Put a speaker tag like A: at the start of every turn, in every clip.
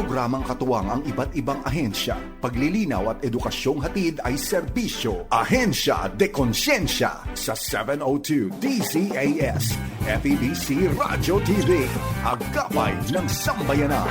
A: Programang katuwang ang iba't ibang ahensya. Paglilinaw at edukasyong hatid ay serbisyo. Ahensya de Konsyensya sa 702 DZAS. FEBC Radyo TV. Agapay ng Sambayanan.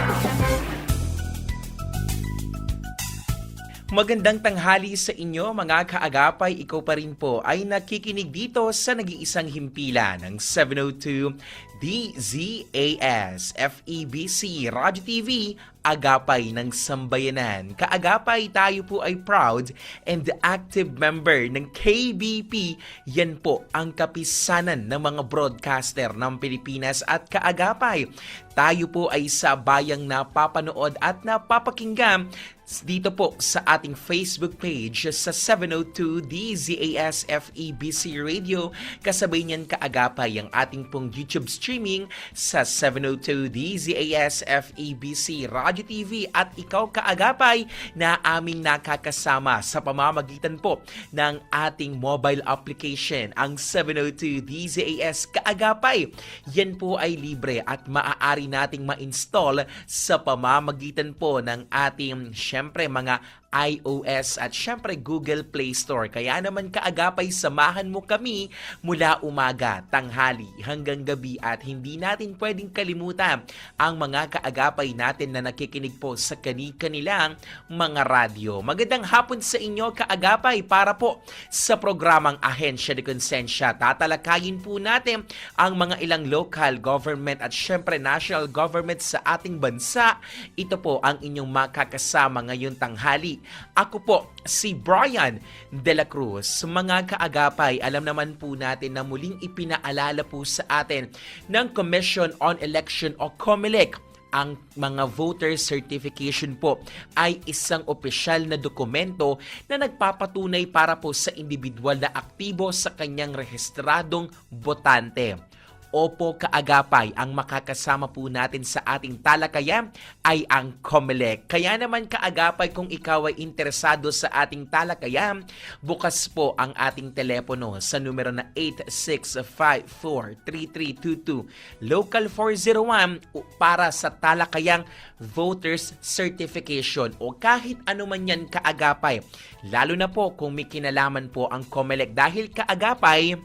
B: Magandang tanghali sa inyo mga kaagapay, ikaw pa rin po ay nakikinig dito sa nag-iisang himpilan ng 702 DZAS FEBC Radyo TV, Agapay ng Sambayanan. Kaagapay, tayo po ay proud and active member ng KBP. Yan po ang kapisanan ng mga broadcaster ng Pilipinas at kaagapay. Tayo po ay sa bayang napapanood at napapakinggan dito po sa ating Facebook page sa 702 DZAS FEBC Radio. Kasabay niyan kaagapay ang ating pong YouTube streaming sa 702 DZAS FEBC Radio TV at ikaw kaagapay na aming nakakasama sa pamamagitan po ng ating mobile application, ang 702 DZAS kaagapay. Yan po ay libre at maaari nating ma-install sa pamamagitan po ng ating syempre mga iOS at syempre Google Play Store. Kaya naman kaagapay, samahan mo kami mula umaga, tanghali hanggang gabi at hindi natin pwedeng kalimutan ang mga kaagapay natin na nakikinig po sa kanilang mga radyo. Magandang hapon sa inyo kaagapay para po sa programang Ahensya de Konsyensya. Tatalakayin po natin ang mga ilang local government at syempre national government sa ating bansa. Ito po ang inyong makakasama ngayong tanghali. Ako po si Brian De La Cruz. Mga kaagapay, alam naman po natin na muling ipinaalala po sa atin ng Commission on Election o COMELEC. Ang mga voter certification po ay isang opisyal na dokumento na nagpapatunay para po sa individual na aktibo sa kanyang rehistradong botante. Opo kaagapay, ang makakasama po natin sa ating talakayan ay ang COMELEC. Kaya naman kaagapay, kung ikaw ay interesado sa ating talakayan, bukas po ang ating telepono sa numero na 8654-3322 Local 401 para sa talakayang voters certification o kahit anuman yan kaagapay. Lalo na po kung may kinalaman po ang COMELEC dahil kaagapay,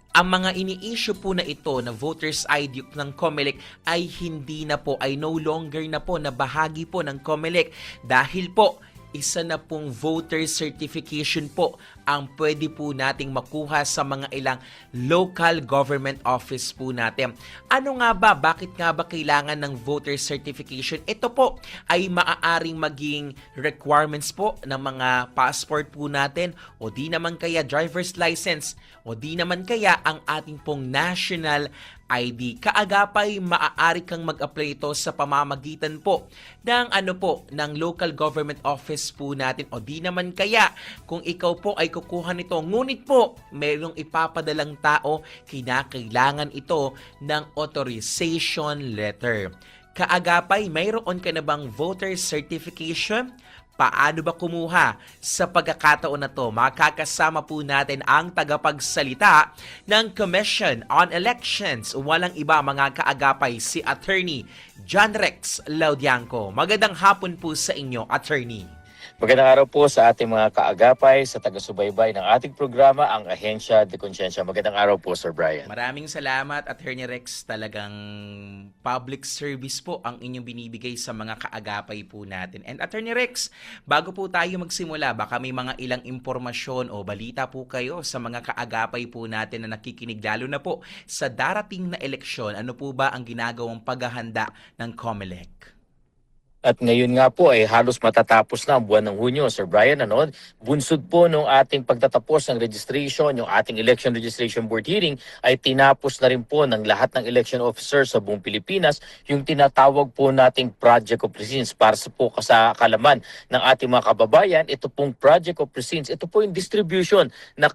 B: ang mga ini-issue po na ito na voters ID ng COMELEC ay hindi na po, ay no longer na po na bahagi po ng COMELEC dahil po isa na pong voter certification po ang pwede po nating makuha sa mga ilang local government office po natin. Ano nga ba? Bakit nga ba kailangan ng voter certification? Ito po ay maaaring maging requirements po ng mga passport po natin o di naman kaya driver's license o di naman kaya ang ating pong national ID. Kaagapay, maaari kang mag-apply ito sa pamamagitan po ng ng local government office po natin o di naman kaya kung ikaw po ay kukuha nito. Ngunit po, mayroong ipapadalang tao, kinakailangan ito ng authorization letter. Kaagapay, mayroon ka na bang voter certification? Paano ba kumuha? Sa pagkakataon na to, makakasama po natin ang tagapagsalita ng Commission on Elections. Walang iba mga kaagapay, si Attorney John Rex Laudianco. Magandang hapon po sa inyo, Attorney.
C: Magandang araw po sa ating mga kaagapay, sa taga-subaybay ng ating programa, ang Ahensya de Konsyensya. Magandang araw po, Sir Brian.
B: Maraming salamat, Attorney Rex. Talagang public service po ang inyong binibigay sa mga kaagapay po natin. And Attorney Rex, bago po tayo magsimula, baka may mga ilang impormasyon o balita po kayo sa mga kaagapay po natin na nakikinig, lalo na po sa darating na eleksyon. Ano po ba ang ginagawang paghahanda ng COMELEC?
C: At ngayon nga po ay halos matatapos na ang buwan ng Hunyo, Sir Brian. Bunsod po nung ating pagtatapos ng registration, yung ating Election Registration Board hearing, ay tinapos na rin po ng lahat ng election officers sa buong Pilipinas yung tinatawag po nating Project of Precincts. Para po sa kalaman ng ating mga kababayan, ito pong Project of Precincts, ito po yung distribution na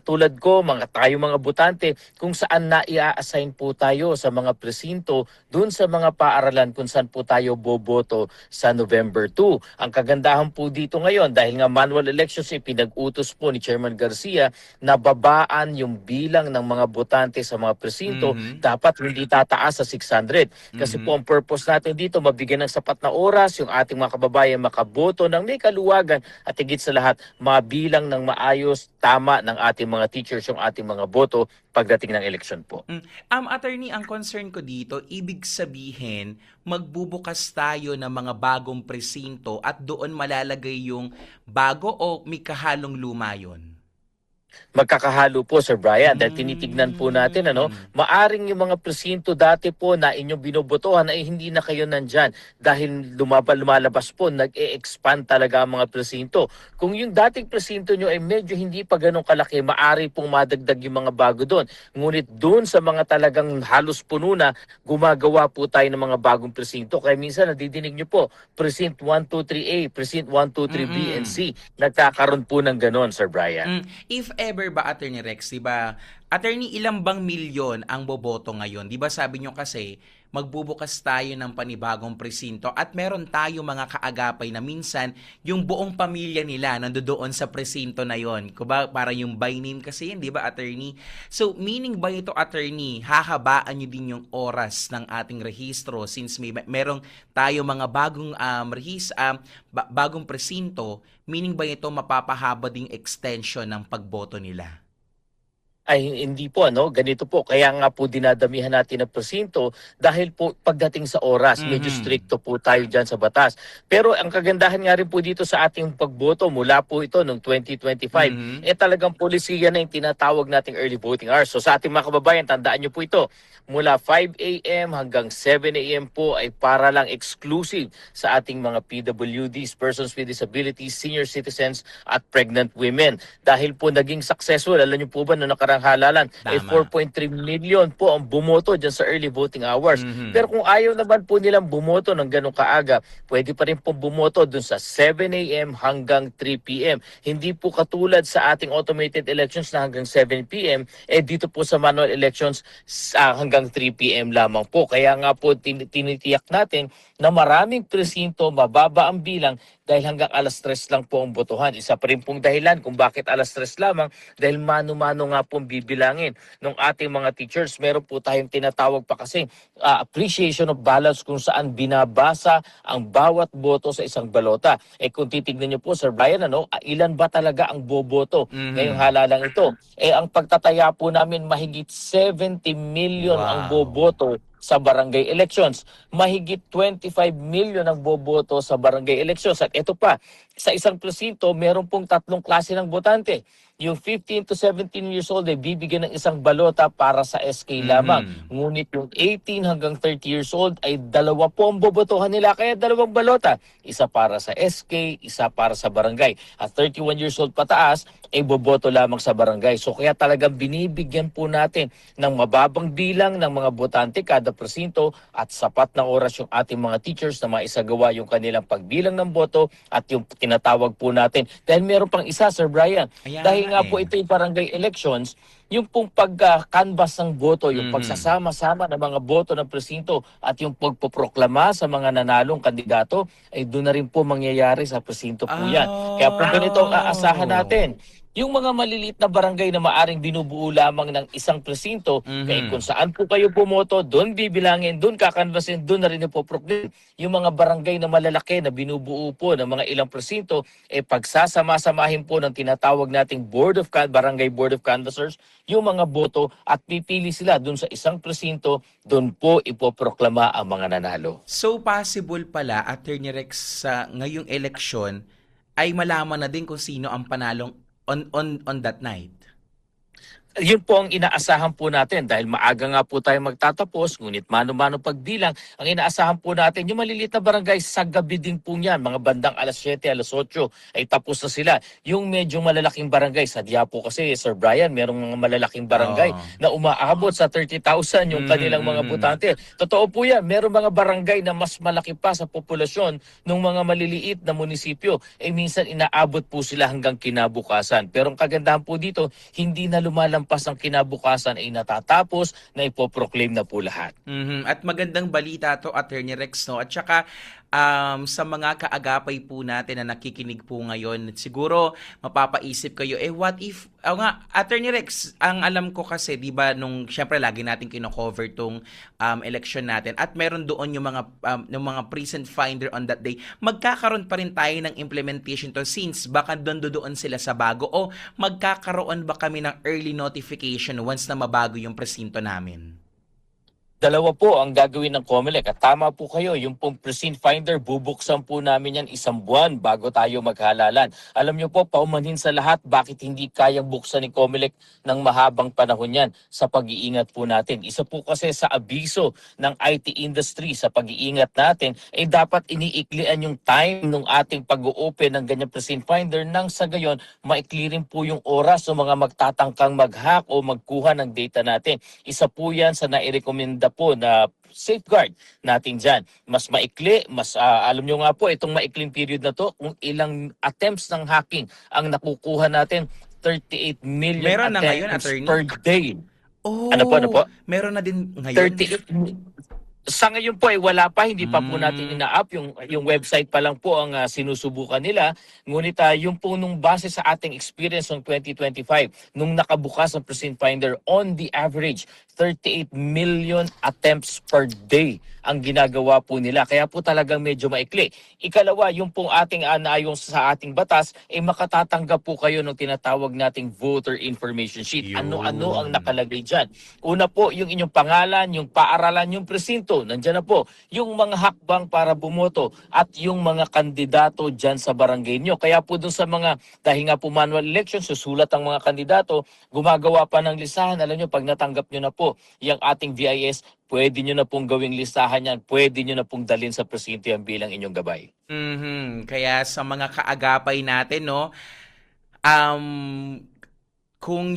C: tulad ko, tayo mga botante, kung saan na i-assign po tayo sa mga presinto, dun sa mga paaralan kung saan po tayo boboto presinto sa November 2. Ang kagandahan po dito ngayon, dahil nga manual elections ay pinag-utos po ni Chairman Garcia na babaan yung bilang ng mga botante sa mga presinto, dapat hindi tataas sa 600. Kasi po ang purpose natin dito, mabigyan ng sapat na oras yung ating mga kababayan makaboto ng may kaluwagan at higit sa lahat, mabilang ng maayos, tama ng ating mga teachers yung ating mga boto pagdating ng eleksyon po.
B: Attorney, ang concern ko dito, ibig sabihin, magbubukas tayo ng mga bagong presinto at doon malalagay yung bago o may kahalong luma yun?
C: Magkakahalo po, Sir Brian, dahil tinitignan po natin, maaring yung mga presinto dati po na inyong binobotohan ay hindi na kayo nandyan dahil lumalabas po, nag-e-expand talaga ang mga presinto. Kung yung dating presinto nyo ay medyo hindi pa ganun kalaki, maaari pong madagdag yung mga bago doon. Ngunit doon sa mga talagang halos puno na, gumagawa po tayo ng mga bagong presinto. Kaya minsan nadidinig nyo po, Precinct 123A, Precinct 123B and C. Nagkakaroon po ng ganun, Sir Brian.
B: If ever ba, Attorney Rex, diba, Attorney, ilang bang milyon ang boboto ngayon? Diba sabi nyo kasi, magbubukas tayo ng panibagong presinto at meron tayo mga kaagapay na minsan yung buong pamilya nila nandoon sa presinto na yon. Kuba, para yung by name kasi yun, di ba, Attorney? So, meaning ba ito, Attorney, hahabaan nyo din yung oras ng ating rehistro since merong tayo mga bagong bagong presinto, meaning ba ito mapapahaba ding extension ng pagboto nila?
C: Ay hindi po, ganito po, kaya nga po dinadamihan natin ang presinto dahil po pagdating sa oras, medyo stricto po tayo dyan sa batas. Pero ang kagandahan nga rin po dito sa ating pagboto mula po ito noong 2025, talagang polisiya na yung tinatawag nating early voting hours. So sa ating mga kababayan, tandaan nyo po ito, mula 5 a.m. hanggang 7 a.m. po ay para lang exclusive sa ating mga PWDs, persons with disabilities, senior citizens at pregnant women. Dahil po naging successful, alam nyo po ba na nakarang halalan, 4.3 million po ang bumoto dyan sa early voting hours. Pero kung ayaw naman po nilang bumoto ng ganong kaaga, pwede pa rin po bumoto dun sa 7 a.m. hanggang 3 p.m. Hindi po katulad sa ating automated elections na hanggang 7 p.m. Dito po sa manual elections hanggang 3 p.m. lamang po. Kaya nga po tinitiyak natin na maraming presinto, mababa ang bilang dahil hanggang alas 3 lang po ang botohan. Isa pa rin pong dahilan kung bakit alas 3 lamang dahil mano-mano nga pong bibilangin ng ating mga teachers. Meron po tayong tinatawag pa kasi appreciation of ballots kung saan binabasa ang bawat boto sa isang balota. Kung titignan niyo po, Sir Brian, ilan ba talaga ang boboto ngayong halalang ito? Ang pagtataya po namin mahigit 70 million ang boboto sa barangay elections. Mahigit 25 million ang boboto sa barangay elections. At ito pa, sa isang presinto, meron pong 3 klase ng botante. Yung 15 to 17 years old ay bibigyan ng isang balota para sa SK lamang. Ngunit yung 18 hanggang 30 years old ay 2 po ang bobotohan nila. Kaya 2 balota. Isa para sa SK, isa para sa barangay. At 31 years old pataas ay boboto lamang sa barangay. So kaya talagang binibigyan po natin ng mababang bilang ng mga botante kada presinto at sapat na oras yung ating mga teachers na maisagawa yung kanilang pagbilang ng boto at yung tinatawag po natin. Dahil meron pang isa, Sir Brian. Dahil nga po ito yung barangay elections, yung pong pag-canvas ng boto, yung pagsasama-sama ng mga boto ng presinto at yung pagpoproklama sa mga nanalong kandidato, ay doon na rin po mangyayari sa presinto po yan. Kaya po ganito ang aasahan natin. Yung mga maliliit na barangay na maaring binubuo lamang ng isang presinto, kaya kung saan po kayo bumoto, doon bibilangin, doon kakanvasin, doon na rin po proclaim. Yung mga barangay na malalaki na binubuo po ng mga ilang presinto, pagsasama-samahin po ng tinatawag nating Barangay Board of Canvassers, yung mga boto at pipili sila doon sa isang presinto, doon po ipoproklama ang mga nanalo.
B: So possible pala, Attorney Rex, sa ngayong eleksyon, ay malaman na din kung sino ang panalong on that night?
C: Yun po ang inaasahan po natin dahil maaga nga po tayo magtatapos, ngunit mano-mano pagbilang, ang inaasahan po natin, yung maliliit na barangay, sa gabi din po yan, mga bandang alas 7, alas 8, ay tapos na sila. Yung medyo malalaking barangay, sadya po kasi, Sir Brian, merong mga malalaking barangay na umaabot sa 30,000 yung kanilang mga botante. Totoo po yan, merong mga barangay na mas malaki pa sa populasyon ng mga maliliit na munisipyo. Minsan inaabot po sila hanggang kinabukasan. Pero ang kagandahan po dito, hindi na lumalabas lampas ang kinabukasan ay natatapos na ipoproclaim na po lahat.
B: Mhm. At magandang balita to, Attorney Rex, no? At saka sa mga kaagapay po natin na nakikinig po ngayon, siguro mapapaisip kayo, what if, nga, Attorney Rex, ang alam ko kasi, di ba, syempre lagi natin kino-cover tong election natin at meron doon yung mga present finder on that day, magkakaroon pa rin tayo ng implementation to since baka doon sila sa bago o magkakaroon ba kami ng early notification once na mabago yung presinto namin?
C: Dalawa po ang gagawin ng COMELEC at tama po kayo, yung pong precinct finder, bubuksan po namin yan 1 buwan bago tayo maghalalan. Alam niyo po, paumanhin sa lahat, bakit hindi kayang buksan ni COMELEC ng mahabang panahon yan sa pag-iingat po natin. Isa po kasi sa abiso ng IT industry sa pag-iingat natin, ay dapat iniiklian yung time ng ating pag-open ng ganyan precinct finder nang sa gayon, maikli rin po yung oras ng mga magtatangkang mag-hack o magkuha ng data natin. Isa po yan sa nairekomenda po na safeguard natin dyan. Mas maikli, alam nyo nga po, itong maikling period na to, kung ilang attempts ng hacking ang nakukuha natin, 38 million
B: Meron na ngayon,
C: attempts
B: Attorney?
C: per day.
B: Oh,
C: Ano po?
B: meron na din ngayon.
C: 38 sa ngayon po ay wala pa, hindi pa po natin ina-up, yung website pa lang po ang sinusubukan nila. Ngunit yung po nung base sa ating experience ng 2025, nung nakabukas ang precinct finder, on the average 38 million attempts per day ang ginagawa po nila. Kaya po talagang medyo maikli. Ikalawa, yung pong ating naayon sa ating batas, makatatanggap po kayo ng tinatawag nating voter information sheet.
B: Yun.
C: Ano-ano ang nakalagay dyan. Una po, yung inyong pangalan, yung paaralan, yung presinto. Nandiyan na po. Yung mga hakbang para bumoto at yung mga kandidato dyan sa barangay nyo. Kaya po dun sa mga, dahil nga po manual election, susulat ang mga kandidato, gumagawa pa ng listahan. Alam nyo, pag natanggap nyo na po yung ating VIS, pwede nyo na pong gawing listahan yan, pwede nyo na pong dalhin sa presinto yan bilang inyong gabay.
B: Kaya sa mga kaagapay natin, no, kung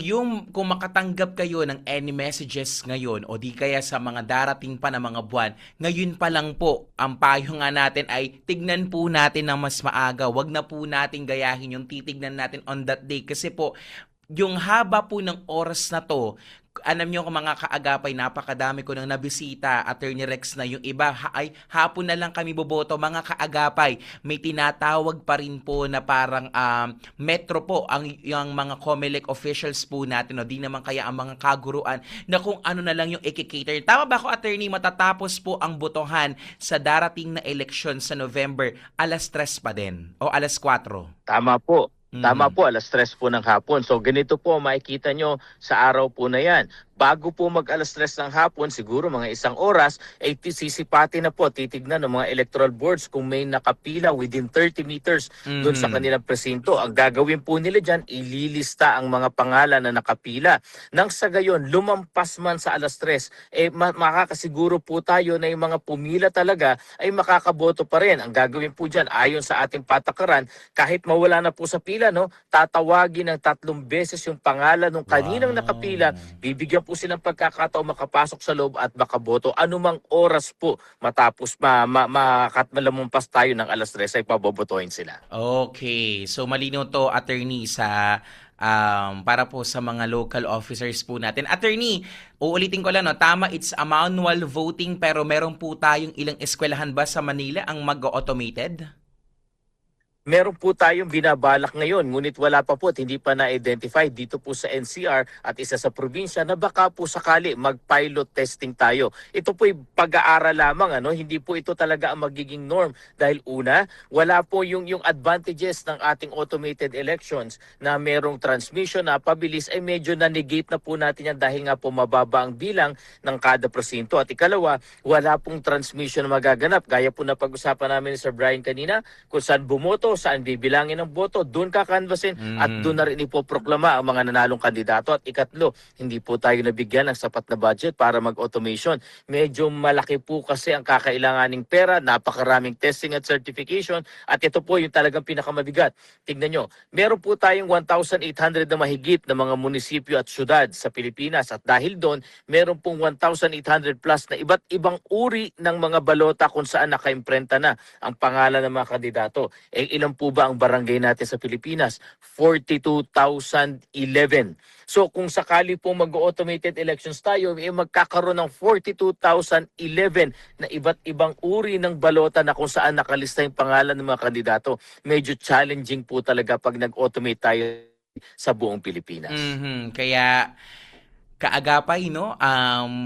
B: makatanggap kayo ng any messages ngayon o di kaya sa mga darating pa na mga buwan, ngayon pa lang po, ang payo nga natin ay tignan po natin na mas maaga. Wag na po natin gayahin yung titignan natin on that day kasi po, yung haba po ng oras na to, alam nyo mga kaagapay, napakadami ko nang nabisita, Attorney Rex, na yung iba ay hapon na lang kami boboto. Mga kaagapay, may tinatawag pa rin po na parang metro po yung mga COMELEC officials po natin, no? Di naman kaya ang mga kaguruan na kung ano na lang yung i-cater. Tama ba ako, Attorney, matatapos po ang botohan sa darating na election sa November, 3:00 pa din o 4:00?
C: Tama po. Tama po, 3:00 po ng hapon. So ganito po, makikita nyo sa araw po na yan. Bago po mag 3:00 ng hapon, siguro mga 1 oras, ay sisipati na po, titignan ng mga electoral boards kung may nakapila within 30 meters doon sa kanilang presinto. Ang gagawin po nila dyan, ililista ang mga pangalan na nakapila. Nang sa gayon, lumampas man sa 3:00, makakasiguro po tayo na yung mga pumila talaga ay makakaboto pa rin. Ang gagawin po dyan, ayon sa ating patakaran, kahit mawala na po sa pila, no, tatawagin ng 3 beses yung pangalan ng kaninang nakapila, bibigyan po silang pagkakataon makapasok sa loob at makaboto. Anumang oras po matapos lumampas tayo ng 3:00 ay pabobotohin sila.
B: Okay. So malinaw to, Attorney, sa para po sa mga local officers po natin. Attorney, uulitin ko lang, no, tama, it's a manual voting pero meron po tayong ilang eskwelahan ba sa Manila ang mag-automated?
C: Meron po tayong binabalak ngayon, ngunit wala pa po at hindi pa na-identify dito po sa NCR at isa sa probinsya na baka po sakali mag-pilot testing tayo. Ito po ay pag-aaral lamang, hindi po ito talaga ang magiging norm. Dahil una, wala po yung advantages ng ating automated elections na merong transmission na pabilis ay medyo na-negate na po natin yan dahil nga po mababa ang bilang ng kada presinto. At ikalawa, wala pong transmission na magaganap. Gaya po na pag-usapan namin ni Sir Brian kanina, kung saan bumoto, saan bibilangin ng boto, doon kakanvasin at doon na rin ipoproklama ang mga nanalong kandidato. At ikatlo, hindi po tayo nabigyan ng sapat na budget para mag-automation. Medyo malaki po kasi ang kakailanganing pera, napakaraming testing at certification at ito po yung talagang pinakamabigat. Tingnan nyo, meron po tayong 1,800 na mahigit na mga munisipyo at syudad sa Pilipinas at dahil doon, meron pong 1,800 plus na iba't ibang uri ng mga balota kung saan nakaimprenta na ang pangalan ng mga kandidato. Ilang ilan po ba ang barangay natin sa Pilipinas? 42,011. So kung sakali po mag-automated elections tayo, magkakaroon ng 42,011 na iba't ibang uri ng balota na kung saan nakalista yung pangalan ng mga kandidato. Medyo challenging po talaga pag nag-automate tayo sa buong Pilipinas.
B: Kaya kaagapay, no?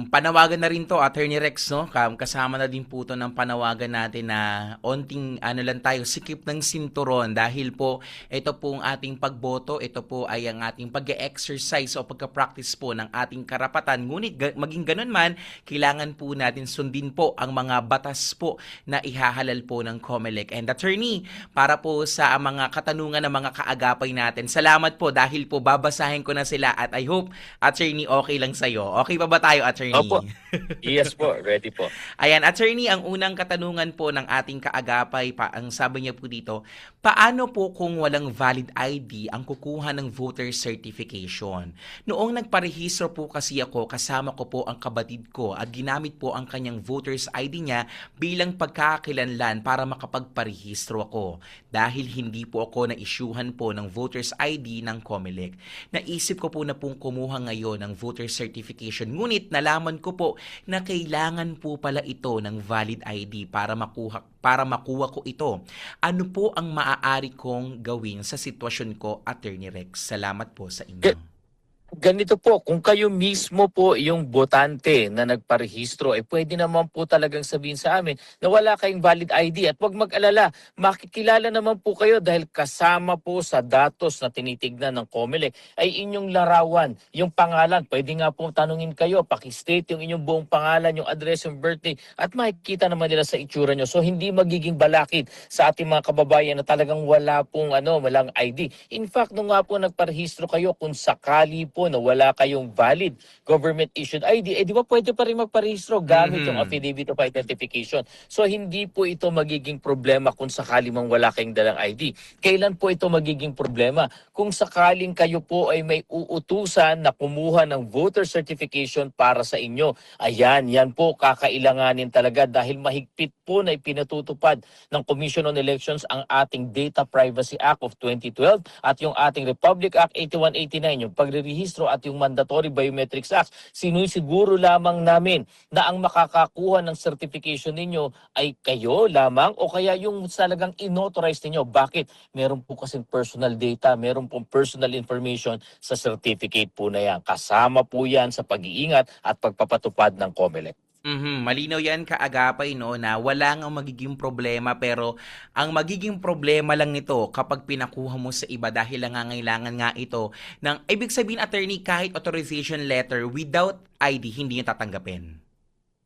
B: Panawagan na rin to, Attorney Rex, no? Kasama na din po to ng panawagan natin na onting lang tayo, sikip ng sinturon dahil po ito po ang ating pagboto, ito po ay ang ating pag-exercise o pagka-practice po ng ating karapatan. Ngunit maging ganun man, kailangan po natin sundin po ang mga batas po na ihahalal po ng COMELEC. And Attorney, para po sa mga katanungan ng mga kaagapay natin, salamat po dahil po babasahin ko na sila at I hope, Attorney, okay lang sa'yo. Okay pa ba tayo, Attorney?
C: Opo. Yes po, ready po.
B: Ayan, Attorney, ang unang katanungan po ng ating kaagapay, ang sabi niya po dito, paano po kung walang valid ID ang kukuha ng voter certification? Noong nagparehistro po kasi ako, kasama ko po ang kabatid ko at ginamit po ang kanyang voter's ID niya bilang pagkakakilanlan para makapagparehistro ako. Dahil hindi po ako na-issuehan po ng voter's ID ng COMELEC. Naisip ko po na pong kumuha ngayon ng voter certification. Ngunit nalaman ko po na kailangan po pala ito ng valid ID para makuha ko ito. Ano po ang maaari kong gawin sa sitwasyon ko, Attorney Rex? Salamat po sa inyo.
C: Ganito po, kung kayo mismo po yung botante na nagparehistro, pwede naman po talagang sabihin sa amin na wala kayong valid ID at huwag mag-alala, makikilala naman po kayo dahil kasama po sa datos na tinitignan ng COMELEC ay inyong larawan, yung pangalan. Pwede nga po tanungin kayo, pakistate yung inyong buong pangalan, yung address, yung birthday at makikita naman nila sa itsura nyo. So hindi magiging balakid sa ating mga kababayan na talagang walang ID. In fact, nung nga po nagparehistro kayo, kung sakali po na wala kayong valid government-issued ID, di ba pwede pa rin magparehistro gamit yung affidavit of identification. So hindi po ito magiging problema kung sakali mang wala kayong dalang ID. Kailan po ito magiging problema? Kung sakaling kayo po ay may uutusan na kumuha ng voter certification para sa inyo. Ayan, yan po kakailanganin talaga dahil mahigpit po na ipinatutupad ng Commission on Elections ang ating Data Privacy Act of 2012 at yung ating Republic Act 8189, yung pagrerehistro at yung Mandatory Biometrics Act. Sinusiguro lamang namin na ang makakakuha ng certification ninyo ay kayo lamang o kaya yung talagang inauthorize ninyo. Bakit? Meron po kasing personal data, meron pong personal information sa certificate po na yan. Kasama po yan sa pag-iingat at pagpapatupad ng COMELEC.
B: Malinaw yan kaagapay, no, na wala nga magiging problema pero ang magiging problema lang nito kapag pinakuha mo sa iba dahil nangangailangan nga ito ng, ibig sabihin, Attorney, kahit authorization letter without ID, hindi niya tatanggapin.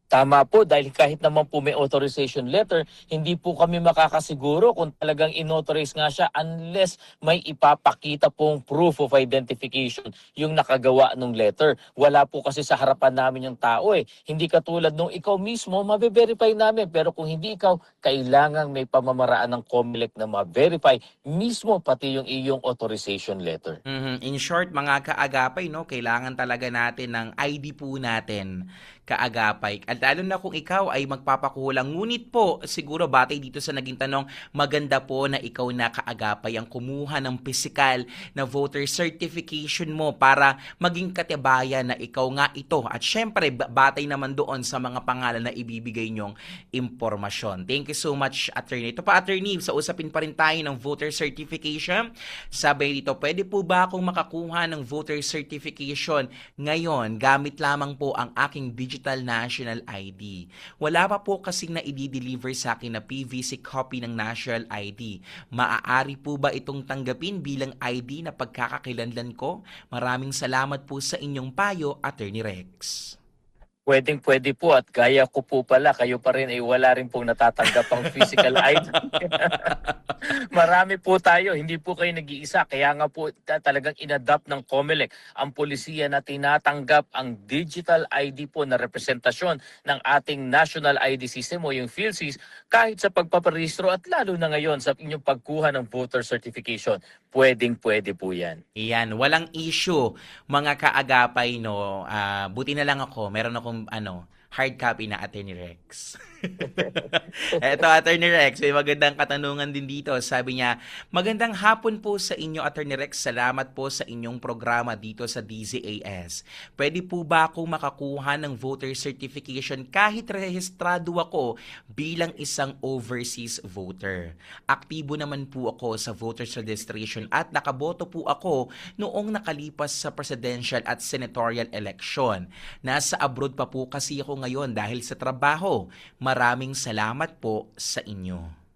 C: Tama po, dahil kahit naman po may authorization letter, hindi po kami makakasiguro kung talagang inauthorize nga siya unless may ipapakita pong proof of identification yung nakagawa ng letter. Wala po kasi sa harapan namin yung tao Hindi katulad nung ikaw mismo, mabe-verify namin. Pero kung hindi ikaw, kailangan may pamamaraan ng COMELEC na ma-verify mismo pati yung iyong authorization letter.
B: In short, mga kaagapay, no, kailangan talaga natin ng ID po natin, kaagapay. At lalo na kung ikaw ay magpapakulang. Ngunit po, siguro batay dito sa naging tanong, maganda po na ikaw na kaagapay ang kumuha ng physical na voter certification mo para maging katibayan na ikaw nga ito. At syempre, batay naman doon sa mga pangalan na ibibigay nyong impormasyon. Thank you so much, Attorney. Ito pa, Attorney, sa usapin pa rin tayo ng voter certification. Sabi dito, pwede po ba akong makakuha ng voter certification ngayon gamit lamang po ang aking digital national ID? Wala pa po kasing na i-deliver sa akin na PVC copy ng national ID. Maaari po ba itong tanggapin bilang ID na pagkakakilanlan ko? Maraming salamat po sa inyong payo, Attorney Rex.
C: Pwedeng-pwede po at gaya ko po pala, kayo pa rin ay wala rin pong natatanggap ang physical ID. Marami po tayo, hindi po kayo nag-iisa. Kaya nga po talagang inadapt ng COMELEC ang polisiya na tinatanggap ang digital ID po na representasyon ng ating national ID system o yung PhilSys kahit sa pagpaparehistro at lalo na ngayon sa inyong pagkuha ng voter certification. Pwedeng-pwede po yan.
B: Iyan, walang issue, mga kaagapay, no. Buti na lang ako, meron akong hard copy na Attorney Rex. Eto, Attorney Rex, may magandang katanungan din dito. Sabi niya, magandang hapon po sa inyo, Attorney Rex. Salamat po sa inyong programa dito sa DZAS. Pwede po ba akong makakuha ng voter certification kahit rehistrado ako bilang isang overseas voter? Aktibo naman po ako sa voters registration at nakaboto po ako noong nakalipas sa presidential at senatorial election. Nasa abroad pa po kasi ako ngayon dahil sa trabaho. Maraming salamat po sa inyo.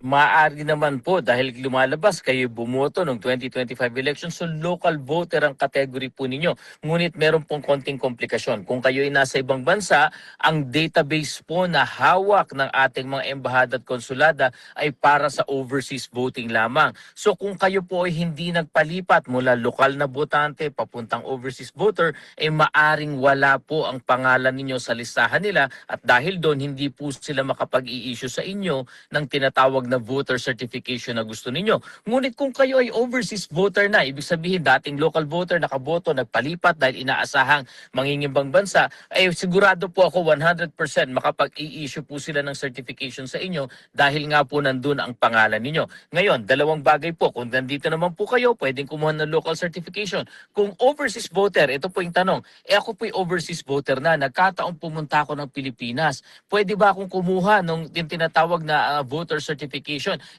C: Maaari naman po dahil lumalabas kayo bumoto noong 2025 election, so local voter ang category po ninyo. Ngunit meron pong konting komplikasyon. Kung kayo ay nasa ibang bansa, ang database po na hawak ng ating mga embahada at konsulada ay para sa overseas voting lamang. So kung kayo po ay hindi nagpalipat mula lokal na botante papuntang overseas voter, ay maaring wala po ang pangalan ninyo sa listahan nila at dahil doon hindi po sila makapag-i-issue sa inyo ng tinatawag na voter certification na gusto ninyo. Ngunit kung kayo ay overseas voter na, ibig sabihin dating local voter, nakaboto, nagpalipat dahil inaasahang mangingimbang bansa, ay sigurado po ako 100% makapag-i-issue po sila ng certification sa inyo dahil nga po nandun ang pangalan ninyo. Ngayon, dalawang bagay po. Kung nandito naman po kayo, pwedeng kumuha ng local certification. Kung overseas voter, ito po yung tanong, ako po yung overseas voter na, nagkataong pumunta ako ng Pilipinas. Pwede ba akong kumuha ng yung tinatawag na voter certification?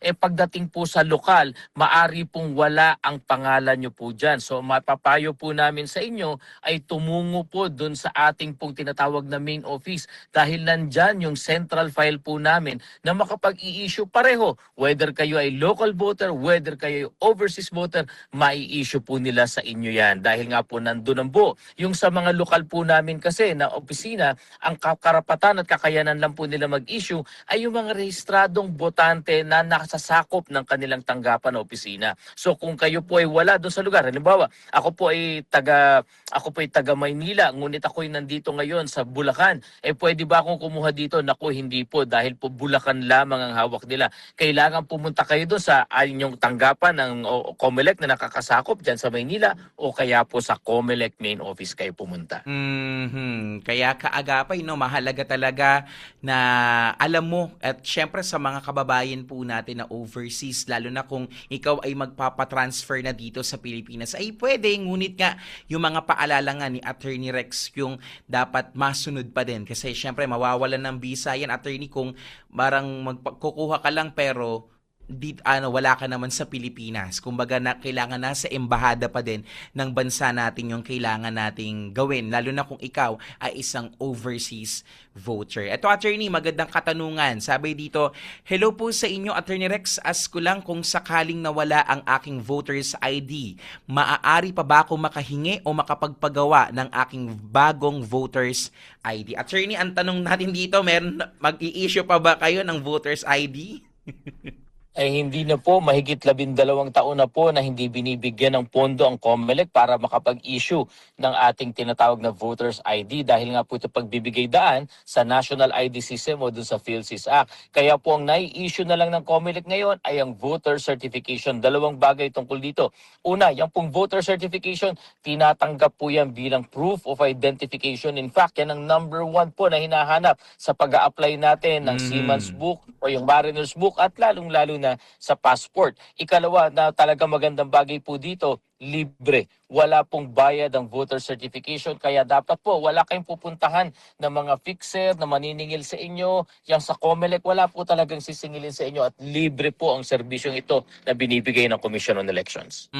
C: Pagdating po sa lokal, maari pong wala ang pangalan nyo po dyan. So mapapayo po namin sa inyo ay tumungo po dun sa ating pong tinatawag na main office dahil nandyan yung central file po namin na makapag-i-issue pareho. Whether kayo ay local voter, whether kayo ay overseas voter, mai-issue po nila sa inyo yan. Dahil nga po nandun ang buo. Yung sa mga lokal po namin kasi na opisina, ang karapatan at kakayanan lang po nila mag-issue ay yung mga rehistradong botante na nakasasakop ng kanilang tanggapan na opisina. So kung kayo po ay wala doon sa lugar, halimbawa, ako po ay taga Maynila, ngunit ako ay nandito ngayon sa Bulacan, pwede ba akong kumuha dito? Naku, hindi po dahil po Bulacan lamang ang hawak nila. Kailangan pumunta kayo doon sa inyong tanggapan ng COMELEC na nakakasakop diyan sa Maynila o kaya po sa COMELEC main office kayo pumunta.
B: Kaya kaagapay, no, mahalaga talaga na alam mo at syempre sa mga kababayan po natin na overseas, lalo na kung ikaw ay magpapatransfer na dito sa Pilipinas, ay pwede, ngunit nga yung mga paalala nga ni Attorney Rex yung dapat masunod pa din kasi syempre mawawalan ng visa yan, attorney, kung parang magkukuha ka lang pero wala ka naman sa Pilipinas. Kumbaga kailangan nasa embahada pa din ng bansa natin yung kailangan nating gawin, lalo na kung ikaw ay isang overseas voter. Ito, attorney, magandang katanungan. Sabi dito, hello po sa inyo, Attorney Rex. Ask ko lang kung sakaling nawala ang aking voter's ID, maaari pa ba ako makahingi o makapagpagawa ng aking bagong voter's ID? Attorney, ang tanong natin dito, mag-i-issue pa ba kayo ng voter's ID?
C: Ay hindi na po, mahigit 12 taon na po na hindi binibigyan ng pondo ang COMELEC para makapag-issue ng ating tinatawag na Voters ID dahil nga po ito pagbibigay daan sa National ID System o dun sa PhilSys Act. Kaya po ang nai-issue na lang ng COMELEC ngayon ay ang voter certification. Dalawang bagay tungkol dito. Una, yung pong voter certification, tinatanggap po yan bilang proof of identification. In fact, yan ang number 1 po na hinahanap sa pag-a-apply natin ng Seaman's Book o yung Mariner's Book at lalong-lalo na sa passport. Ikalawa na talaga magandang bagay po dito, libre. Wala pong bayad ang voter certification kaya dapat po wala kayong pupuntahan ng mga fixer na maniningil sa inyo. Yang sa COMELEC wala po talagang sisingilin sa inyo at libre po ang serbisyong ito na binibigay ng Commission on Elections.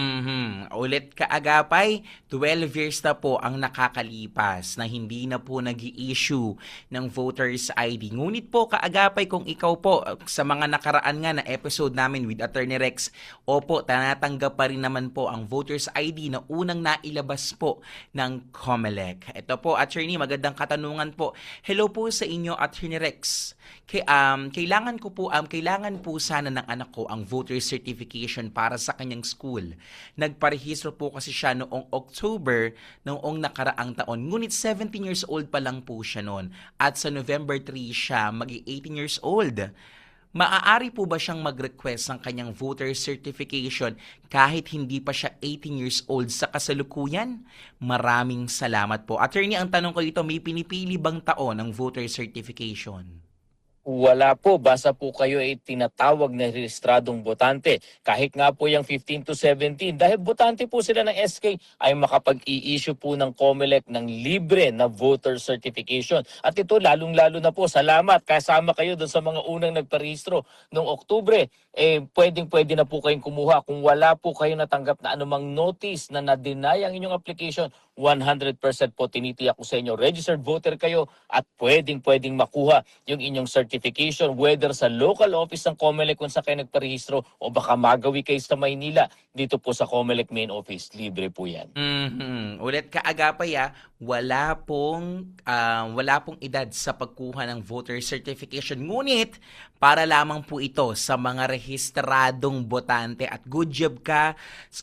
B: Ulit kaagapay, 12 years na po ang nakakalipas na hindi na po nag-i-issue ng voters ID. Ngunit po kaagapay, kung ikaw po sa mga nakaraan nga na episode namin with Attorney Rex, opo, tanatanggap pa rin naman po ang voters ID na unang nailabas po ng COMELEC. Ito po, attorney, magandang katanungan po. Hello po sa inyo, Attorney Rex. Kailangan po sana ng anak ko ang voter certification para sa kanyang school. Nagparehistro po kasi siya noong October noong nakaraang taon. Ngunit 17 years old pa lang po siya noon. At sa November 3 siya mag-18 years old. Maaari po ba siyang mag-request ng kanyang voter certification kahit hindi pa siya 18 years old sa kasalukuyan? Maraming salamat po. Attorney, ang tanong ko dito, may pinipili bang taon ng voter certification?
C: Wala po, basta po kayo ay tinatawag na rehistradong botante. Kahit nga po yung 15 to 17, dahil botante po sila ng SK, ay makapag-i-issue po ng COMELEC ng libre na voter certification. At ito lalong-lalo na po, salamat, kasama kayo doon sa mga unang nagparehistro noong Oktubre. Pwedeng-pwede na po kayong kumuha. Kung wala po kayo natanggap na anumang notice na na-deny ang inyong application, 100% po tinitiyak ko sa inyo, registered voter kayo at pwedeng-pwedeng makuha yung inyong certification, whether sa local office ng COMELEC kung sa kayo nagparehistro o baka magawi kayo sa Maynila, dito po sa COMELEC main office, libre po yan.
B: Ulit kaagapay wala pong edad sa pagkuha ng voter certification. Ngunit para lamang po ito sa mga rehistradong botante at good job ka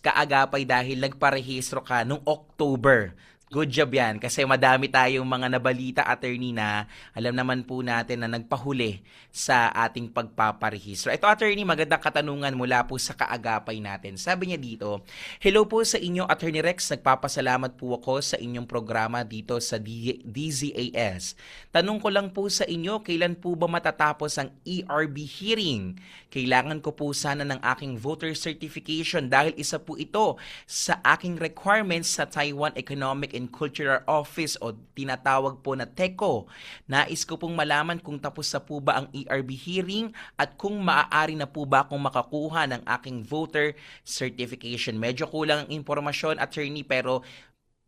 B: kaagapay dahil nagparehistro ka nung October. Good job yan kasi madami tayong mga nabalita, attorney, na alam naman po natin na nagpahuli sa ating pagpaparehistro. Ito, attorney, magandang katanungan mula po sa kaagapay natin. Sabi niya dito, hello po sa inyo, Attorney Rex. Nagpapasalamat po ako sa inyong programa dito sa DZAS. Tanong ko lang po sa inyo, kailan po ba matatapos ang ERB hearing? Kailangan ko po sana ng aking voter certification dahil isa po ito sa aking requirements sa Taiwan Economic and Cultural Office o tinatawag po na TECO. Nais ko pong malaman kung tapos na po ba ang ERB hearing at kung maaari na po ba akong makakuha ng aking voter certification. Medyo kulang ang impormasyon, attorney, pero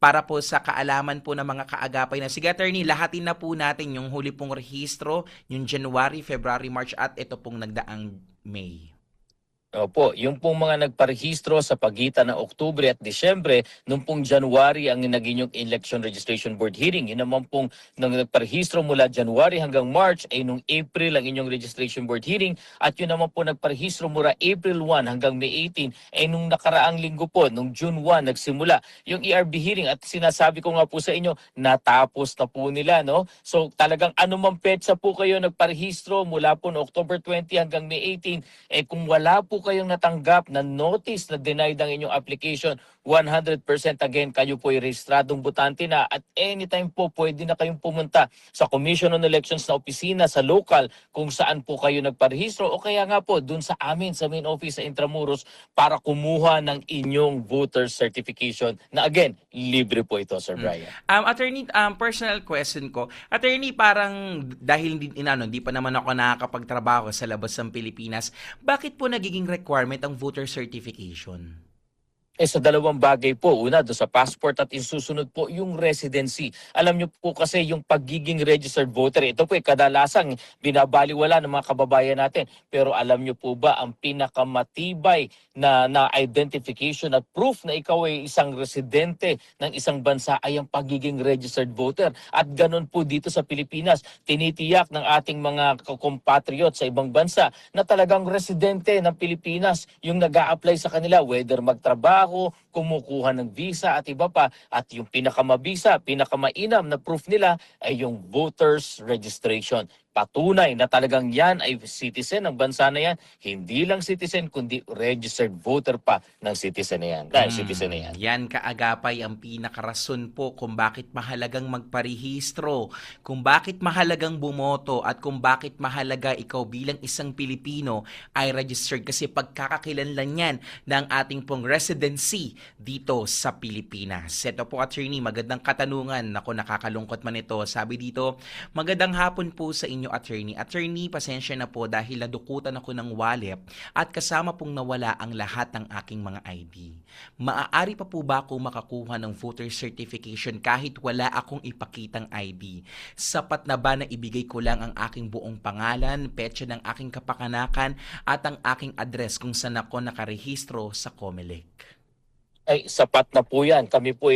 B: para po sa kaalaman po ng mga kaagapay na, sige attorney, lahatin na po natin yung huli pong rehistro, yung January, February, March at ito pong nagdaang May.
C: Opo, yung pong mga nagparehistro sa pagitan ng Oktubre at Disyembre, nung pong January ang naging yung Election Registration Board hearing. Yun naman pong nung nagparehistro mula January hanggang March ay nung April ang inyong Registration Board hearing. At yun naman po nagparehistro mula April 1 hanggang May 18 ay nung nakaraang linggo po, nung June 1 nagsimula yung ERB hearing. At sinasabi ko nga po sa inyo, natapos na po nila, no? So talagang anumang petsa po kayo nagparehistro mula po no October 20 hanggang May 18, kung wala po kayong natanggap na notice na denied ang inyong application, 100% again, kayo po ay rehistradong botante na at anytime po pwede na kayong pumunta sa Commission on Elections na opisina sa local kung saan po kayo nagparehistro o kaya nga po dun sa amin sa main office sa Intramuros para kumuha ng inyong voter certification na again, libre po ito, Sir Brian.
B: Attorney, personal question ko. Attorney, parang dahil hindi pa naman ako nakakapagtrabaho sa labas ng Pilipinas, bakit po nagiging requirement ang voter certification?
C: Sa dalawang bagay po. Una, doon sa passport at isusunod po yung residency. Alam niyo po kasi yung pagiging registered voter, ito po kadalasang binabaliwala ng mga kababayan natin. Pero alam niyo po ba ang pinakamatibay na identification at proof na ikaw ay isang residente ng isang bansa ay ang pagiging registered voter. At ganun po dito sa Pilipinas, tinitiyak ng ating mga compatriots sa ibang bansa na talagang residente ng Pilipinas yung nag-a-apply sa kanila, whether magtrabaho, kumukuha ng visa at iba pa. At yung pinakamabisa, pinakamainam na proof nila ay yung voters registration. Patunay na talagang yan ay citizen ng bansa na yan. Hindi lang citizen, kundi registered voter pa ng citizen na yan. Dahil citizen na yan.
B: Yan kaagapay ang pinakarason po kung bakit mahalagang magparehistro, kung bakit mahalagang bumoto, at kung bakit mahalaga ikaw bilang isang Pilipino ay registered. Kasi pagkakakilanlan yan ng ating pong residency dito sa Pilipinas. Ito po, attorney, magandang katanungan. Ako, nakakalungkot man ito. Sabi dito, magandang hapon po sa inyo, attorney. Attorney, pasensya na po dahil nadukutan ako ng wallet at kasama pong nawala ang lahat ng aking mga ID. Maaari pa po ba akong makakuha ng voter certification kahit wala akong ipakitang ID? Sapat na ba na ibigay ko lang ang aking buong pangalan, petsa ng aking kapakanakan at ang aking address kung saan ako nakarehistro sa COMELEC?
C: Ay, sapat na po yan. Kami po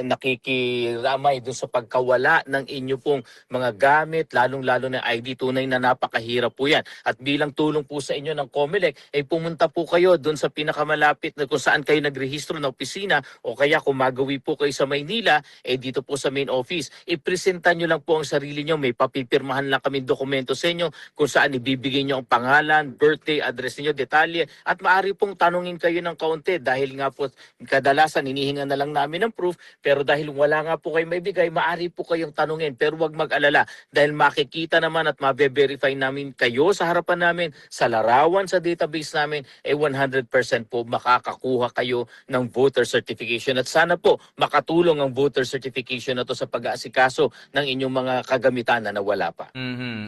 C: nakikiramay doon sa pagkawala ng inyo pong mga gamit, lalong-lalo na ID. Tunay na napakahirap po yan. At bilang tulong po sa inyo ng COMELEC, ay pumunta po kayo doon sa pinakamalapit na kung saan kayo nagrehistro na opisina o kaya kung magawi po kayo sa Maynila, dito po sa main office. Ipresenta nyo lang po ang sarili nyo. May papipirmahan lang kami dokumento sa inyo kung saan ibibigay nyo ang pangalan, birthday, address niyo, detalye. At maaari pong tanungin kayo ng kaunti dahil nga po kadalasan hinihinga na lang namin ng proof, pero dahil wala nga po kayo maibigay, maaari po kayong tanungin. Pero huwag mag-alala dahil makikita naman at mabe-verify namin kayo sa harapan namin, sa larawan sa database namin, 100% po makakakuha kayo ng voter certification. At sana po makatulong ang voter certification na to sa pag-aasikaso ng inyong mga kagamitan na nawala pa.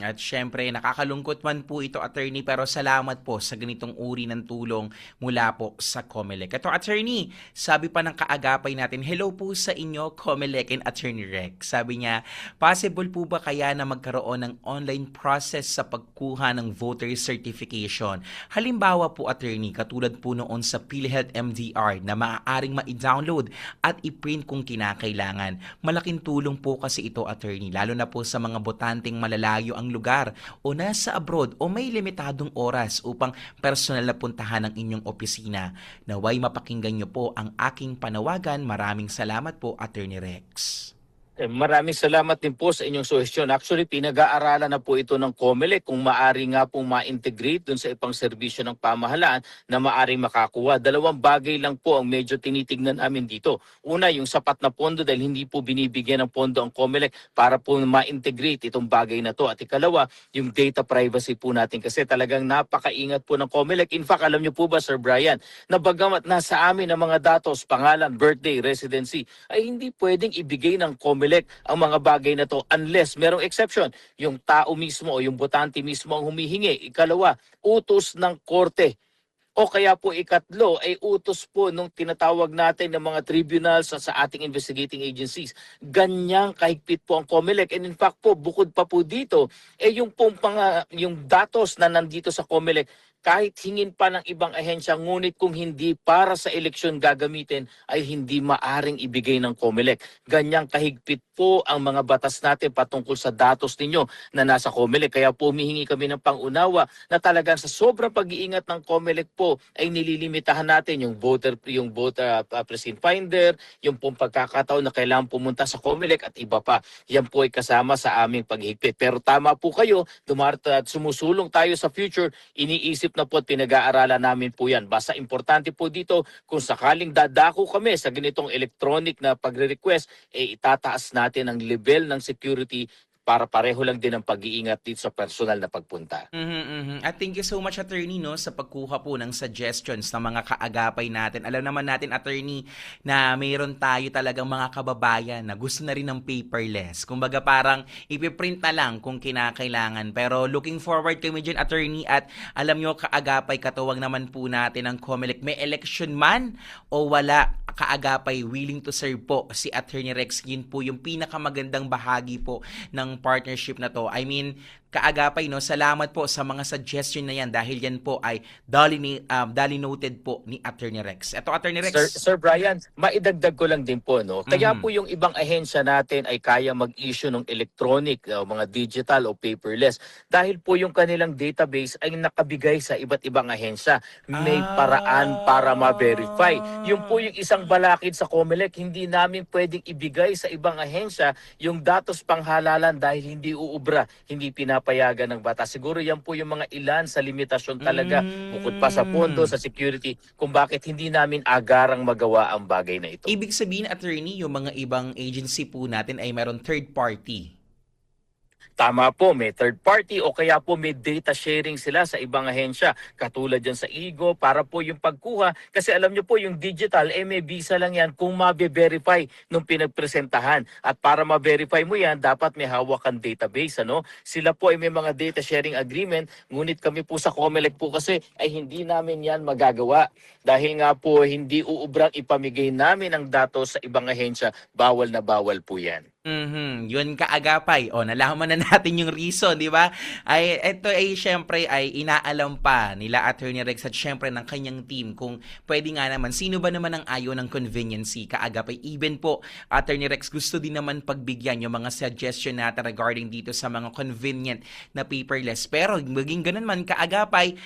B: At syempre, nakakalungkot man po ito, attorney, pero salamat po sa ganitong uri ng tulong mula po sa COMELEC. Ito, attorney, sabi pa ng kaagapay natin, hello po sa inyo, COMELEC and Attorney Rex. Sabi niya, possible po ba kaya na magkaroon ng online process sa pagkuha ng voter certification? Halimbawa po, attorney, katulad po noon sa PhilHealth MDR na maaaring ma-download at i-print kung kinakailangan. Malaking tulong po kasi ito, attorney, lalo na po sa mga botanteng malalayo ang lugar o nasa abroad o may limitadong oras upang personal na puntahan ang inyong opisina. Naway mapakinggan niyo po ang aking panawagan. Maraming salamat po, Attorney Rex.
C: Maraming salamat din po sa inyong suhestyon. Actually, pinag-aaralan na po ito ng COMELEC kung maari nga pong ma-integrate dun sa ibang serbisyo ng pamahalaan na maari makakuha. Dalawang bagay lang po ang medyo tinitignan namin dito. Una, yung sapat na pondo dahil hindi po binibigyan ng pondo ang COMELEC para po ma-integrate itong bagay na to. At ikalawa, yung data privacy po natin kasi talagang napakaingat po ng COMELEC. In fact, alam niyo po ba, Sir Brian, na bagamat nasa amin ang mga datos, pangalan, birthday, residency, ay hindi pwedeng ibigay ng COMELEC ang mga bagay na to unless merong exception. Yung tao mismo o yung botante mismo ang humihingi. Ikalawa, utos ng korte. O kaya po ikatlo ay utos po nung tinatawag natin ng mga tribunals sa ating investigating agencies. Ganyang kahigpit po ang COMELEC. And in fact po, bukod pa po dito, yung yung datos na nandito sa COMELEC, kahit hingin pa ng ibang ahensya, ngunit kung hindi para sa eleksyon gagamitin, ay hindi maaring ibigay ng COMELEC. Ganyang kahigpit po ang mga batas natin patungkol sa datos ninyo na nasa COMELEC. Kaya po humihingi kami ng pangunawa na talagang sa sobrang pag-iingat ng COMELEC po ay nililimitahan natin yung voter precinct finder, yung pong pagkakataon na kailangan pumunta sa COMELEC at iba pa. Yan po ay kasama sa aming paghigpit. Pero tama po kayo, at sumusulong tayo sa future, iniisip na po at pinag-aaralan namin po yan. Basta importante po dito, kung sakaling dadako kami sa ganitong electronic na pagre-request, itataas natin ang level ng security para pareho lang din ang pag-iingat dito sa personal na pagpunta.
B: At thank you so much, attorney, no, sa pagkuha po ng suggestions ng mga kaagapay natin. Alam naman natin, attorney, na mayroon tayo talagang mga kababayan na gusto na rin ng paperless. Kumbaga parang ipiprint na lang kung kinakailangan. Pero looking forward kami dyan, attorney, at alam nyo, kaagapay, katuwag naman po natin ng COMELEC. May election man o wala, kaagapay, willing to serve po si Attorney Rex. Yun po yung pinakamagandang bahagi po ng partnership na to. I mean, kaagapay, no, salamat po sa mga suggestion na yan dahil yan po ay duly noted po ni Attorney Rex. Ito, Attorney Rex.
C: Sir Brian, maidagdag ko lang din po, no? Kaya po yung ibang ahensya natin ay kaya mag-issue ng electronic, mga digital o paperless. Dahil po yung kanilang database ay nakabigay sa iba't ibang ahensya. May paraan para ma-verify. Yung po yung isang balakid sa COMELEC, hindi namin pwedeng ibigay sa ibang ahensya yung datos panghalalan dahil hindi uubra, hindi pinapayagan ng batas. Siguro yan po yung mga ilan sa limitasyon talaga, bukod pa sa pondo, sa security, kung bakit hindi namin agarang magawa ang bagay na ito.
B: Ibig sabihin, attorney, yung mga ibang agency po natin ay meron third party.
C: Tama po, may third party o kaya po may data sharing sila sa ibang ahensya. Katulad dyan sa IGO para po yung pagkuha. Kasi alam nyo po yung digital, may visa lang yan kung mabe-verify nung pinagpresentahan. At para ma-verify mo yan, dapat may hawak kang database. Ano? Sila po ay may mga data sharing agreement. Ngunit kami po sa COMELEC po kasi ay hindi namin yan magagawa. Dahil nga po hindi uubrang ipamigay namin ang datos sa ibang ahensya. Bawal na bawal po yan.
B: Yun kaagapay. O, nalaman na natin yung reason, di ba? Ay, ito ay syempre ay inaalam pa nila Attorney Rex at syempre ng kanyang team kung pwede nga naman, sino ba naman ang ayaw ng conveniency, kaagapay. Even po, Attorney Rex, gusto din naman pagbigyan yung mga suggestion natin regarding dito sa mga convenient na paperless. Pero maging ganun man, kaagapay,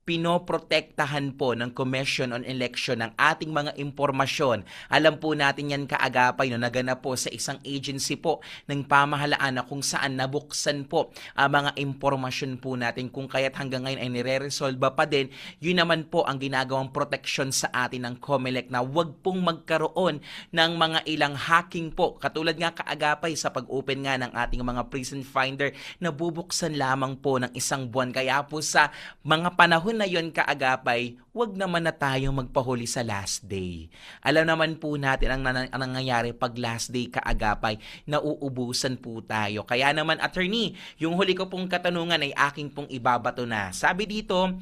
B: pinoprotektahan po ng Commission on Election ng ating mga impormasyon. Alam po natin yan kaagapay no, naganap po sa isang agency po ng pamahalaan na kung saan nabuksan po ang mga impormasyon po natin kung kaya't hanggang ngayon ay nire-resolve pa din. Yun naman po ang ginagawang protection sa atin ng COMELEC na wag pong magkaroon ng mga ilang hacking po. Katulad nga kaagapay sa pag-open nga ng ating mga prison finder na bubuksan lamang po ng isang buwan. Kaya po sa mga panahon na yon kaagapay, wag naman na tayong magpahuli sa last day. Alam naman po natin ang nangyayari pag last day kaagapay, nauubusan po tayo. Kaya naman, attorney, yung huli ko pong katanungan ay aking pong ibabato na. Sabi dito,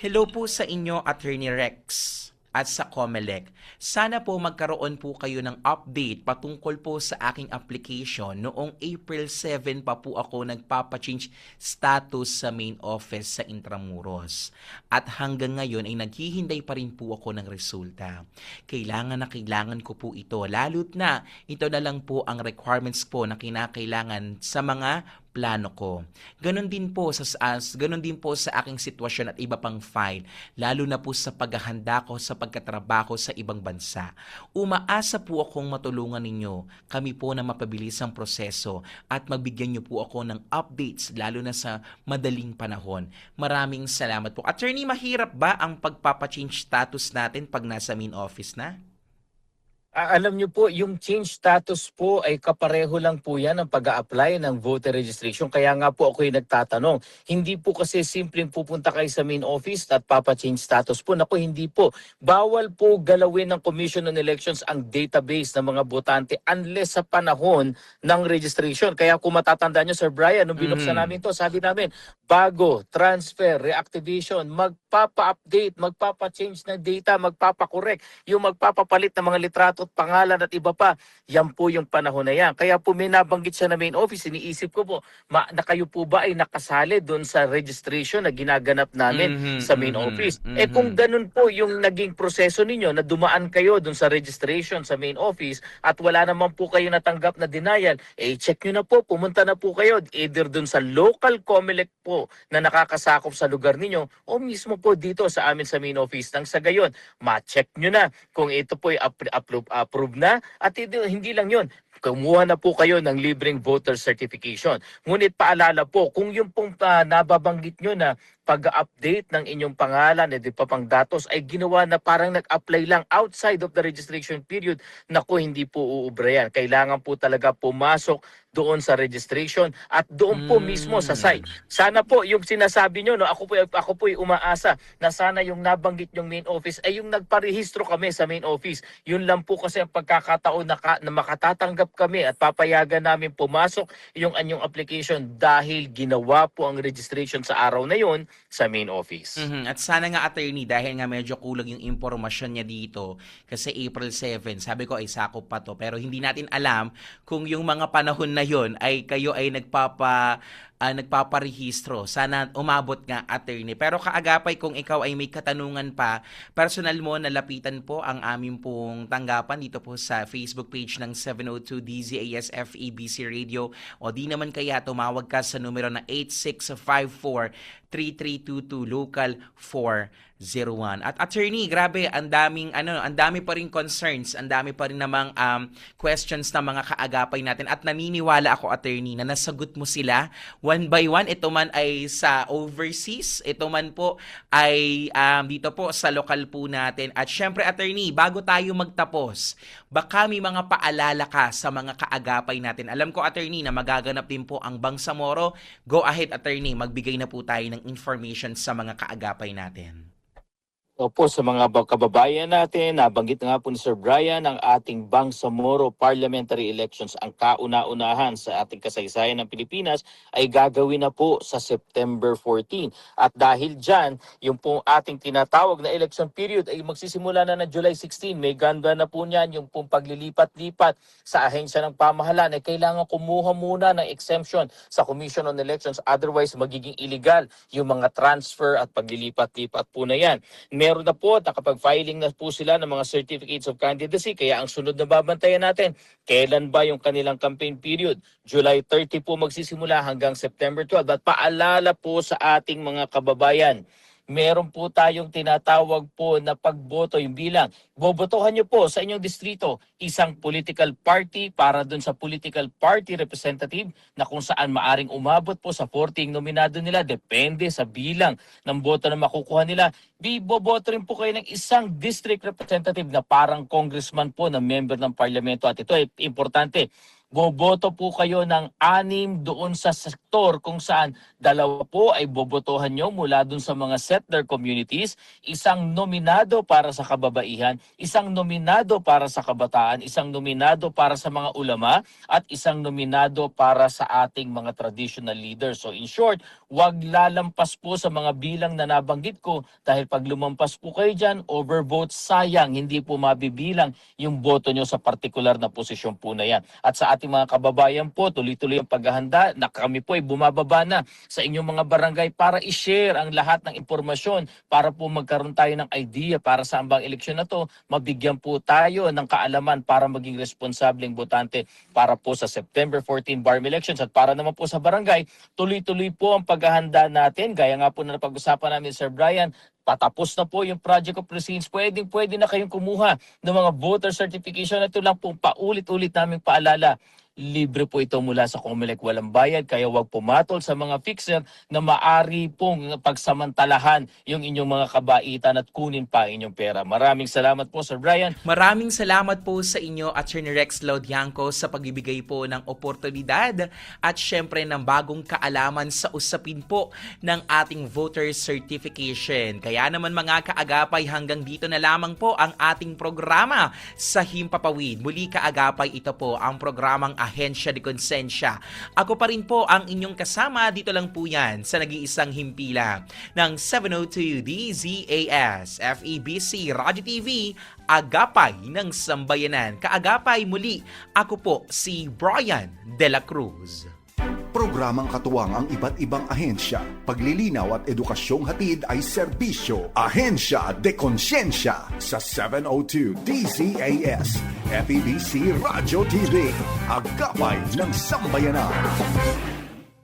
B: hello po sa inyo, Attorney Rex at sa COMELEC. Sana po magkaroon po kayo ng update patungkol po sa aking application. Noong April 7 pa po ako nagpapachange status sa main office sa Intramuros. At hanggang ngayon ay naghihintay pa rin po ako ng resulta. Kailangan ko po ito. Lalo't na ito na lang po ang requirements po na kinakailangan sa mga plano ko. Ganon din po sa aking sitwasyon at iba pang file, lalo na po sa paghahanda ko sa pagkatrabaho sa ibang bansa. Umaasa po akong matulungan ninyo kami po na mapabilis ang proseso at magbigyan niyo po ako ng updates lalo na sa madaling panahon. Maraming salamat po. Attorney, mahirap ba ang pagpapachange status natin pag nasa main office na?
C: Alam niyo po, yung change status po ay kapareho lang po yan ang pag-a-apply ng voter registration. Kaya nga po ako yung nagtatanong. Hindi po kasi simpleng pupunta kayo sa main office at papa-change status po. Naku, hindi po. Bawal po galawin ng Commission on Elections ang database ng mga botante unless sa panahon ng registration. Kaya kung matatandaan niyo, Sir Brian, nung binuksan namin to, sabi namin, bago, transfer, reactivation, magpapa-update, magpapa-change ng data, magpapa-correct, yung magpapapalit ng mga litrato at pangalan at iba pa, yan po yung panahon na yan. Kaya po may nabanggit siya na main office, iniisip ko po, na kayo po ba ay nakasali doon sa registration na ginaganap namin sa main office? Eh kung ganun po yung naging proseso ninyo, na dumaan kayo doon sa registration sa main office at wala naman po kayo natanggap na denial, eh check nyo na po, pumunta na po kayo either doon sa local COMELEC po na nakakasakop sa lugar ninyo o mismo po dito sa amin sa main office. Nang sa gayon, ma-check nyo na kung ito po ay approve na at hindi lang yun. Kumuha na po kayo ng libreng voter certification. Ngunit paalala po, kung yung pong nababanggit nyo na pag-update ng inyong pangalan at pa pang datos ay ginawa na parang nag-apply lang outside of the registration period, naku, hindi po uubra yan. Kailangan po talaga pumasok doon sa registration at doon po mismo sa site. Sana po yung sinasabi nyo, no, ako po ay umaasa na sana yung nabanggit yung main office ay yung nagparehistro kami sa main office. Yun lang po kasi ang pagkakataon na makatatanggap kami at papayagan namin pumasok yung anyong application dahil ginawa po ang registration sa araw na yun sa main office.
B: At sana nga, attorney, dahil nga medyo kulang yung impormasyon niya dito kasi April 7, sabi ko ay sakop pa to, pero hindi natin alam kung yung mga panahon na yon ay kayo ay nagpaparehistro. Sana umabot nga, attorney. Pero kaagapay, kung ikaw ay may katanungan pa, personal mo, nalapitan po ang aming pong tanggapan dito po sa Facebook page ng 702 DZAS FEBC Radio o di naman kaya tumawag ka sa numero na 8654-3322 local 401. At attorney, grabe, ang dami pa rin concerns, ang dami pa rin namang questions na mga kaagapay natin at naniniwala ako, attorney, na nasagot mo sila one by one. Ito man ay sa overseas, ito man po ay dito po sa lokal po natin. At syempre, attorney, bago tayo magtapos, baka may mga paalala ka sa mga kaagapay natin. Alam ko, attorney, na magaganap din po ang Bangsamoro. Go ahead, attorney, magbigay na po tayo ng information sa mga kaagapay natin.
C: Opo, sa mga kababayan natin, nabanggit nga po ni Sir Brian, ang ating Bangsamoro Parliamentary Elections, ang kauna-unahan sa ating kasaysayan ng Pilipinas, ay gagawin na po sa September 14. At dahil dyan, yung po ating tinatawag na election period ay magsisimula na ng July 16. May ganda na po niyan, yung pong paglilipat-lipat sa ahensya ng pamahalaan ay kailangan kumuha muna ng exemption sa Commission on Elections. Otherwise, magiging illegal yung mga transfer at paglilipat-lipat po na yan. Meron na po, nakapag-filing na po sila ng mga certificates of candidacy. Kaya ang sunod na babantayan natin, kailan ba yung kanilang campaign period? July 30 po magsisimula hanggang September 12. At paalala po sa ating mga kababayan, meron po tayong tinatawag po na pagboto, yung bilang. Bobotohan nyo po sa inyong distrito isang political party para dun sa political party representative na kung saan maaring umabot po sa 40 yung nominado nila, depende sa bilang ng boto na makukuha nila. Boboto rin po kayo ng isang district representative na parang congressman po na member ng parlamento. At ito ay importante, boboto po kayo ng 6 doon sa sektor kung saan 2 po ay bobotohan nyo mula doon sa mga settler communities, isang nominado para sa kababaihan, isang nominado para sa kabataan, isang nominado para sa mga ulama, at isang nominado para sa ating mga traditional leaders. So in short, wag lalampas po sa mga bilang na nabanggit ko dahil pag lumampas po kayo dyan, overvote, sayang, hindi po mabibilang yung boto nyo sa partikular na posisyon po na yan. At sa ating mga kababayan po, tuloy-tuloy ang paghahanda na kami po ay bumababa na sa inyong mga barangay para i-share ang lahat ng impormasyon para po magkaroon tayo ng idea para sa ambang eleksyon na to, mabigyan po tayo ng kaalaman para maging responsableng botante para po sa September 14 BARM elections. At para naman po sa barangay, tuloy-tuloy po ang paghahanda natin. Gaya nga po na napag-usapan namin, Sir Brian, patapos na po yung Project of Precincts. Pwede na kayong kumuha ng mga voter certification. Ito lang po paulit-ulit naming paalala. Libre po ito mula sa COMELEC, walang bayad, kaya wag pumatol sa mga fixer na maari pong pagsamantalahan yung inyong mga kabaitan at kunin pa inyong pera. Maraming salamat po, Sir Brian.
B: Maraming salamat po sa inyo, Attorney Rex Laudianco, sa pagbibigay po ng oportunidad at syempre ng bagong kaalaman sa usapin po ng ating voter certification. Kaya naman mga kaagapay, hanggang dito na lamang po ang ating programa sa Himpapawid. Muli kaagapay, ito po ang programang Ahensya de Konsensya. Ako pa rin po ang inyong kasama, dito lang po yan sa nag-iisang himpilan ng 702 DZAS FEBC Radio TV, Agapay ng Sambayanan. Kaagapay muli, ako po si Brian De La Cruz.
A: Programang katuwang ang iba't ibang ahensya. Paglilinaw at edukasyong hatid ay serbisyo. Ahensya de Konsensya sa 702 DZAS FEBC Radio TV. Agapay ng Sambayanan.